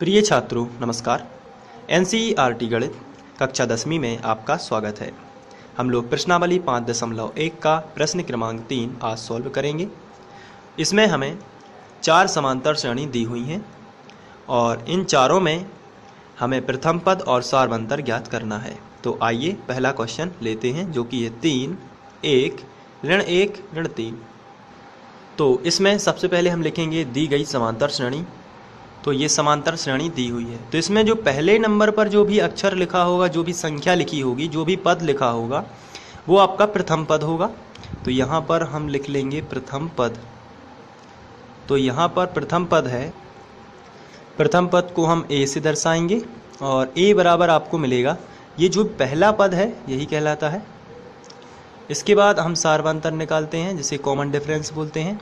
प्रिय छात्रों नमस्कार। एनसीईआरटी गणित कक्षा 10वीं में आपका स्वागत है। हम लोग प्रश्नावली 5.1 का प्रश्न क्रमांक 3 आज सॉल्व करेंगे। इसमें हमें 4 समांतर श्रेणी दी हुई हैं और इन चारों में हमें प्रथम पद और सार्वंतर ज्ञात करना है। तो आइए पहला क्वेश्चन लेते हैं, जो कि है 3 1 ऋण 1 ऋण 3। तो इसमें सबसे पहले हम लिखेंगे दी गई समांतर श्रेणी। तो ये समांतर श्रेणी दी हुई है, तो इसमें जो पहले नंबर पर जो भी अक्षर लिखा होगा, जो भी संख्या लिखी होगी, जो भी पद लिखा होगा, वो आपका प्रथम पद होगा। तो यहाँ पर हम लिख लेंगे प्रथम पद। तो यहाँ पर प्रथम पद है, प्रथम पद को हम ए से दर्शाएंगे और ए बराबर आपको मिलेगा, ये जो पहला पद है यही कहलाता है। इसके बाद हम सार्वंतर निकालते हैं, जिसे कॉमन डिफरेंस बोलते हैं।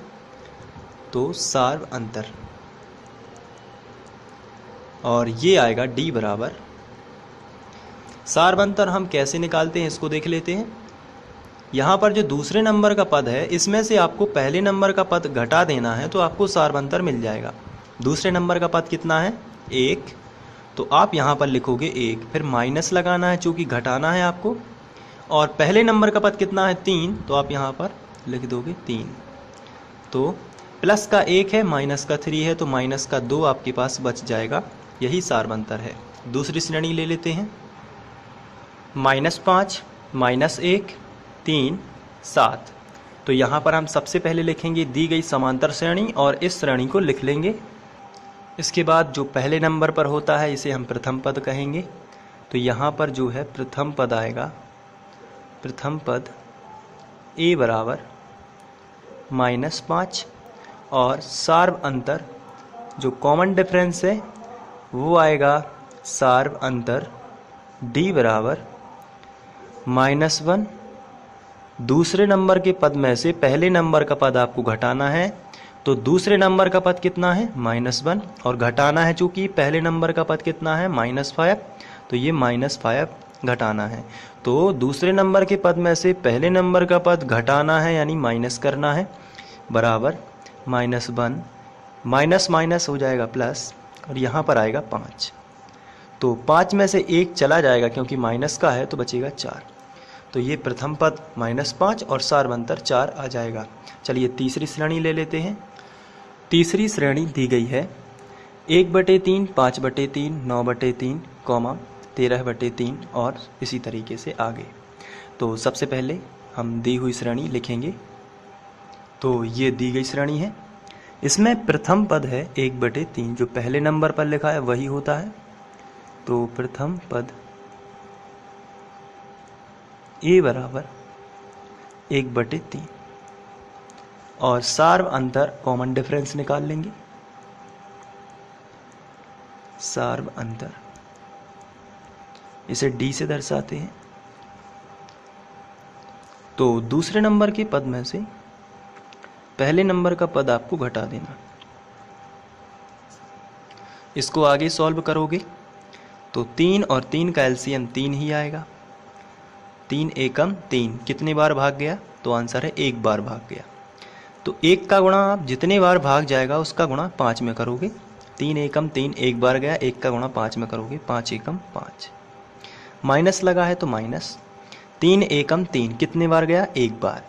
तो सार्वंतर, और ये आएगा डी बराबर। सार्वंतर हम कैसे निकालते हैं इसको देख लेते हैं। यहाँ पर जो दूसरे नंबर का पद है, इसमें से आपको पहले नंबर का पद घटा देना है, तो आपको सार्वंतर मिल जाएगा। दूसरे नंबर का पद कितना है? 1। तो आप यहाँ पर लिखोगे 1, फिर माइनस लगाना है चूँकि घटाना है आपको। और पहले नंबर का पद कितना है? 3, तो आप यहाँ पर लिख दोगे 3। तो प्लस का 1 है, माइनस का 3 है, तो माइनस का 2 आपके पास बच जाएगा। यही सार्वंतर है। दूसरी श्रेणी ले लेते हैं। -5 -1 3 7। तो यहाँ पर हम सबसे पहले लिखेंगे दी गई समांतर श्रेणी और इस श्रेणी को लिख लेंगे। इसके बाद जो पहले नंबर पर होता है इसे हम प्रथम पद कहेंगे। तो यहाँ पर जो है प्रथम पद आएगा, प्रथम पद ए बराबर -5 और सार्वंतर जो कॉमन डिफरेंस है वो आएगा सार्वंतर डी बराबर -1। दूसरे नंबर के पद में से पहले नंबर का पद आपको घटाना है, तो दूसरे नंबर का पद कितना है? -1, और घटाना है चूँकि पहले नंबर का पद कितना है? -5, तो ये -5 घटाना है। तो दूसरे नंबर के पद में से पहले नंबर का पद घटाना है, यानी माइनस करना है, बराबर -1 माइनस माइनस हो जाएगा प्लस, और यहाँ पर आएगा 5। तो 5 में से 1 चला जाएगा क्योंकि माइनस का है, तो बचेगा 4। तो ये प्रथम पद -5 और सार्वंतर 4 आ जाएगा। चलिए तीसरी श्रेणी ले लेते हैं। तीसरी श्रेणी दी गई है 1/3 5/3 9/3 13/3 और इसी तरीके से आगे। तो सबसे पहले हम दी हुई श्रेणी लिखेंगे। तो ये दी गई श्रेणी है, इसमें प्रथम पद है 1/3, जो पहले नंबर पर लिखा है वही होता है। तो प्रथम पद ए बराबर 1/3 और सार्वंतर कॉमन डिफरेंस निकाल लेंगे। सार्वंतर इसे डी से दर्शाते हैं। तो दूसरे नंबर के पद में से पहले नंबर का पद आपको घटा देना। इसको आगे सॉल्व करोगे तो 3 और 3 का एलसीएम 3 ही आएगा। 3 एकम 3 कितने बार भाग गया? तो आंसर है 1 बार भाग गया। तो 1 का गुणा आप जितने बार भाग जाएगा उसका गुणा 5 में करोगे। 3 एकम 3 1 बार गया, 1 का गुणा 5 में करोगे, 5 एकम 5। माइनस लगा है तो माइनस। 3 एकम 3 कितने बार गया? 1 बार।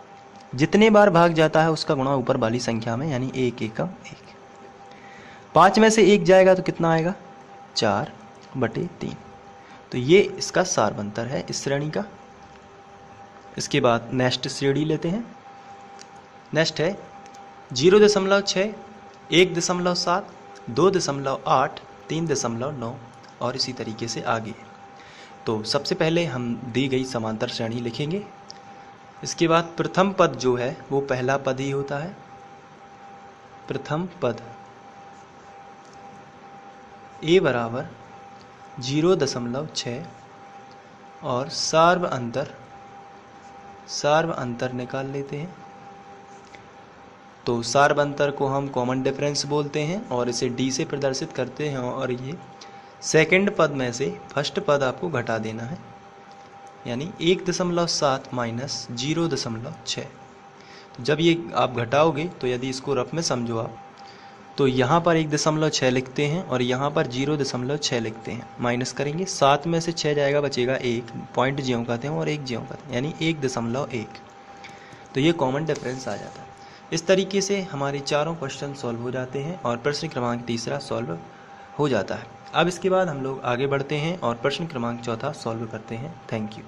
जितने बार भाग जाता है उसका गुणा ऊपर वाली संख्या में, यानी 1 एकम 1। 5 में से 1 जाएगा तो कितना आएगा? 4/3। तो ये इसका सार्वंतर है इस श्रेणी का। इसके बाद नेक्स्ट श्रेणी लेते हैं। नेक्स्ट है 0.6 1.7 2.8 3.9 और इसी तरीके से आगे। तो सबसे पहले हम दी गई समांतर श्रेणी लिखेंगे। इसके बाद प्रथम पद जो है वो पहला पद ही होता है। प्रथम पद ए बराबर 0.6 और सार्वंतर निकाल लेते हैं। तो सार्वंतर को हम कॉमन डिफरेंस बोलते हैं और इसे डी से प्रदर्शित करते हैं, और ये सेकंड पद में से फर्स्ट पद आपको घटा देना है, यानी 1.7 माइनस 0.6। जब ये आप घटाओगे तो यदि इसको रफ में समझो आप, तो यहाँ पर 1.6 लिखते हैं और यहाँ पर 0.6 लिखते हैं, माइनस करेंगे, 7 में से 6 जाएगा, बचेगा 1, पॉइंट ज्यों कहते हैं और 1 ज्यों कहते हैं, यानी 1.1। तो ये कॉमन डिफरेंस आ जाता है। इस तरीके से हमारे चारों क्वेश्चन सॉल्व हो जाते हैं और प्रश्न क्रमांक तीसरा सॉल्व हो जाता है। अब इसके बाद हम लोग आगे बढ़ते हैं और प्रश्न क्रमांक चौथा सॉल्व करते हैं। Thank you.